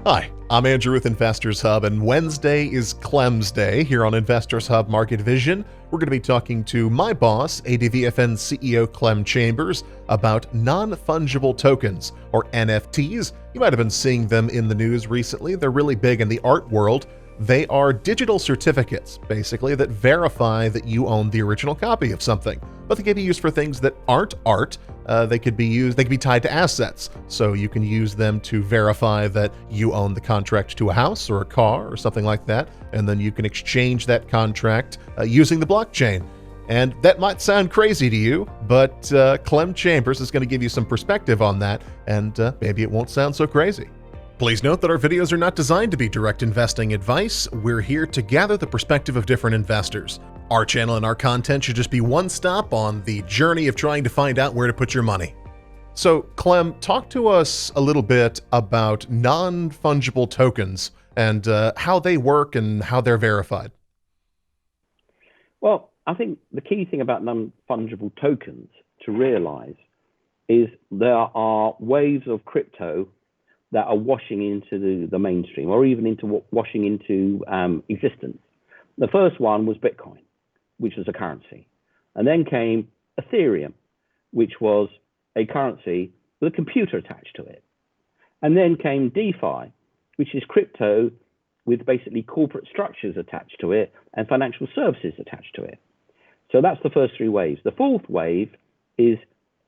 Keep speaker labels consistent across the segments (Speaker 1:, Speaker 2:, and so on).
Speaker 1: Hi, I'm Andrew with Investors Hub, and Wednesday is Clem's Day here on Investors Hub Market Vision. We're going to be talking to my boss, ADVFN CEO Clem Chambers, about non-fungible tokens, or NFTs. You might have been seeing them in the news recently. They're really big in the art world. They are digital certificates, basically, that verify that you own the original copy of something. But they can be used for things that aren't art. They could be tied to assets. So you can use them to verify that you own the contract to a house or a car or something like that. And then you can exchange that contract using the blockchain. And that might sound crazy to you, but Clem Chambers is going to give you some perspective on that, and maybe it won't sound so crazy. Please note that our videos are not designed to be direct investing advice. We're here to gather the perspective of different investors. Our channel and our content should just be one stop on the journey of trying to find out where to put your money. So, Clem, talk to us a little bit about non-fungible tokens and how they work and how they're verified.
Speaker 2: Well, I think the key thing about non-fungible tokens to realize is there are waves of crypto that are washing into the mainstream, or even washing into existence. The first one was Bitcoin, which was a currency. And then came Ethereum, which was a currency with a computer attached to it. And then came DeFi, which is crypto with basically corporate structures attached to it and financial services attached to it. So that's the first three waves. The fourth wave is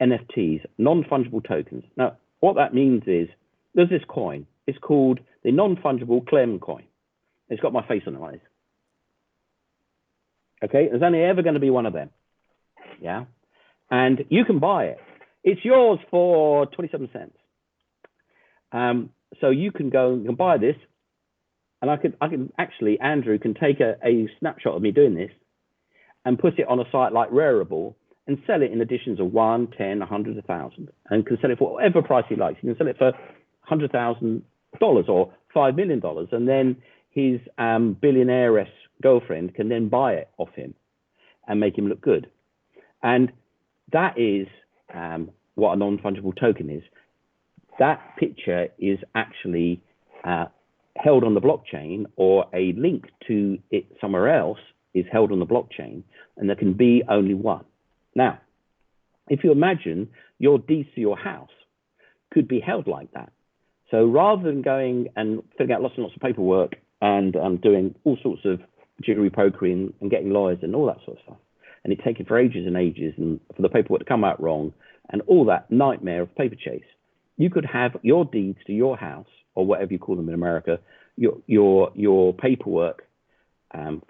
Speaker 2: NFTs, non-fungible tokens. Now, what that means is there's this coin. It's called the Non-Fungible Clem coin. It's got my face on it like this. Okay, there's only ever going to be one of them. Yeah, and you can buy it. It's yours for 27 cents. So you can go and buy this, and I can actually, Andrew can take a snapshot of me doing this and put it on a site like Rarible and sell it in editions of 1, 10, 100, 1,000, and can sell it for whatever price he likes. You can sell it for $100,000 or $5 million, and then his billionaire-esque girlfriend can then buy it off him and make him look good. And that is what a non-fungible token is. That picture is actually held on the blockchain, or a link to it somewhere else is held on the blockchain, and there can be only one. Now, if you imagine your deeds to your house could be held like that. So rather than going and filling out lots and lots of paperwork and doing all sorts of jiggery pokery and getting lawyers and all that sort of stuff, and it taking for ages and ages, and for the paperwork to come out wrong, and all that nightmare of paper chase, you could have your deeds to your house, or whatever you call them in America, your paperwork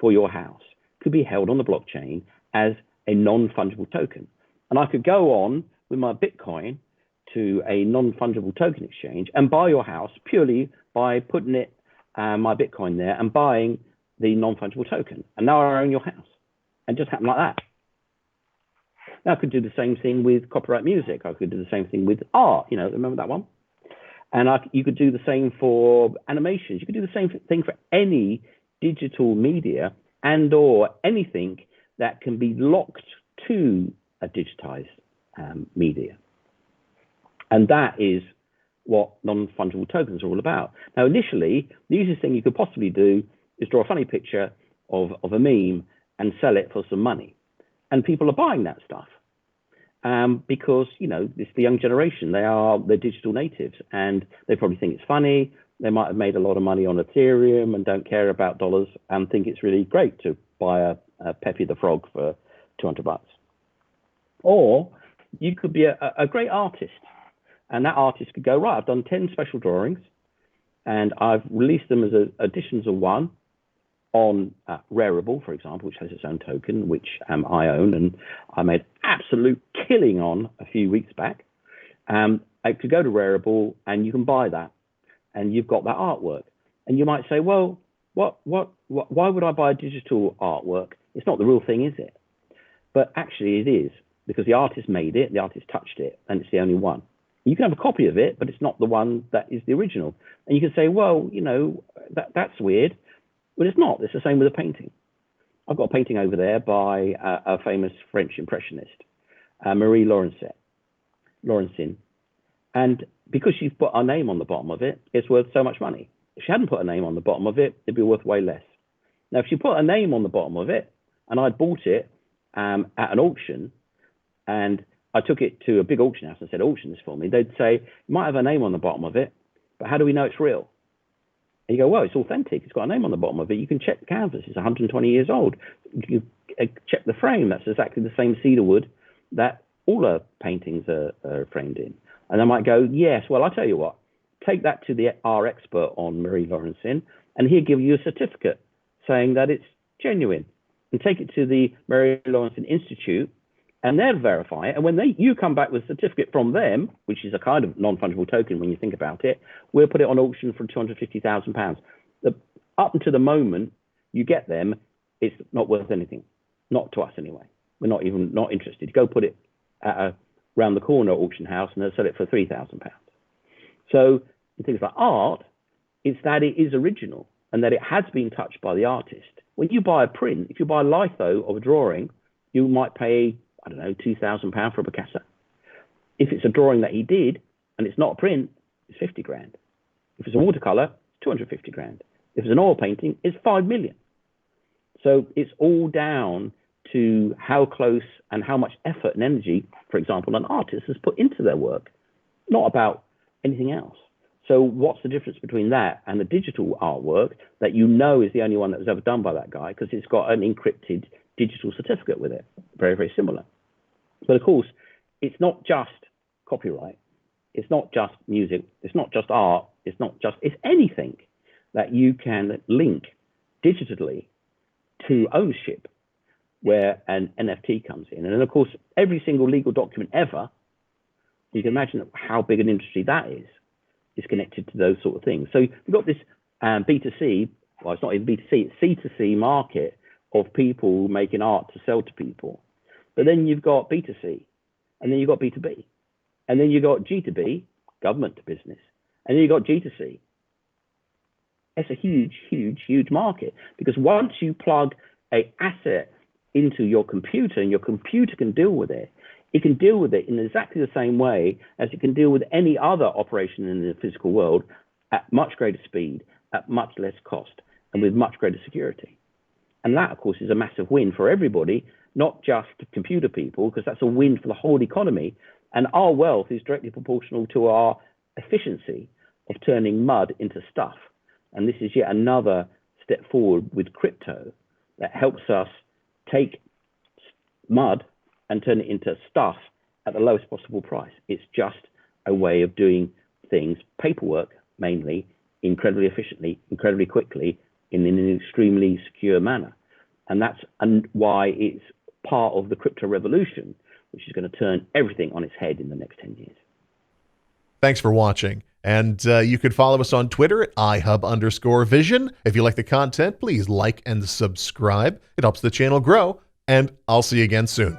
Speaker 2: for your house could be held on the blockchain as a non-fungible token. And I could go on with my Bitcoin to a non-fungible token exchange and buy your house purely by putting it, my Bitcoin there, and buying the non-fungible token. And now I own your house. And just happen like that. Now I could do the same thing with copyright music. I could do the same thing with art. You know, remember that one? And you could do the same for animations. You could do the same thing for any digital media and or anything that can be locked to a digitized media. And that is what non-fungible tokens are all about. Now, initially, the easiest thing you could possibly do is draw a funny picture of a meme and sell it for some money. And people are buying that stuff because, you know, it's the young generation. They're digital natives, and they probably think it's funny. They might have made a lot of money on Ethereum and don't care about dollars and think it's really great to buy a Pepe the Frog for $200. Or you could be a great artist, and that artist could go, right, I've done 10 special drawings and I've released them as editions of one on Rarible, for example, which has its own token, which I own, and I made absolute killing on a few weeks back. I could go to Rarible and you can buy that, and you've got that artwork. And you might say, well, why would I buy a digital artwork? It's not the real thing, is it? But actually it is, because the artist made it, the artist touched it, and it's the only one. You can have a copy of it, but it's not the one that is the original. And you can say, well, that's weird. But it's not. It's the same with a painting. I've got a painting over there by a famous French impressionist, Marie Laurencin. And because she's put her name on the bottom of it, it's worth so much money. If she hadn't put her name on the bottom of it, it'd be worth way less. Now, if she put her name on the bottom of it, and I bought it at an auction, and I took it to a big auction house and said, auction this for me, they'd say, it might have a name on the bottom of it, but how do we know it's real? And you go, well, it's authentic. It's got a name on the bottom of it. You can check the canvas. It's 120 years old. You check the frame. That's exactly the same cedar wood that all our paintings are framed in. And they might go, yes, well, I'll tell you what. Take that to our expert on Marie Laurencin, and he'll give you a certificate saying that it's genuine. And take it to the Marie Laurencin Institute, and they'll verify it. And when you come back with a certificate from them, which is a kind of non-fungible token when you think about it, we'll put it on auction for £250,000. Up until the moment you get them, it's not worth anything. Not to us anyway. We're not interested. Go put it at round the corner auction house and they'll sell it for £3,000. So in things like art, it's that it is original and that it has been touched by the artist. When you buy a print, if you buy a litho of a drawing, you might pay, I don't know, £2,000 for a Picasso. If it's a drawing that he did and it's not a print, it's 50 grand. If it's a watercolor, it's 250 grand. If it's an oil painting, it's 5 million. So it's all down to how close and how much effort and energy, for example, an artist has put into their work, not about anything else. So what's the difference between that and the digital artwork that is the only one that was ever done by that guy because it's got an encrypted digital certificate with it? Very, very similar. But of course, it's not just copyright. It's not just music. It's not just art. It's anything that you can link digitally to ownership where an NFT comes in. And then, of course, every single legal document ever, you can imagine how big an industry that is connected to those sort of things. So you've got this B2C, well, it's not even B2C, it's C2C market of people making art to sell to people. But then you've got B2C, and then you've got B2B, and then you've got G2B, government to business, and then you've got G2C. It's a huge, huge, huge market because once you plug an asset into your computer and your computer can deal with it, it can deal with it in exactly the same way as it can deal with any other operation in the physical world at much greater speed, at much less cost, and with much greater security. And that, of course, is a massive win for everybody, not just computer people, because that's a win for the whole economy. And our wealth is directly proportional to our efficiency of turning mud into stuff. And this is yet another step forward with crypto that helps us take mud and turn it into stuff at the lowest possible price. It's just a way of doing things, paperwork mainly, incredibly efficiently, incredibly quickly, in an extremely secure manner. And that's why it's part of the crypto revolution, which is going to turn everything on its head in the next 10 years.
Speaker 1: Thanks for watching. And you can follow us on Twitter at ihub_vision. If you like the content, please like and subscribe. It helps the channel grow. And I'll see you again soon.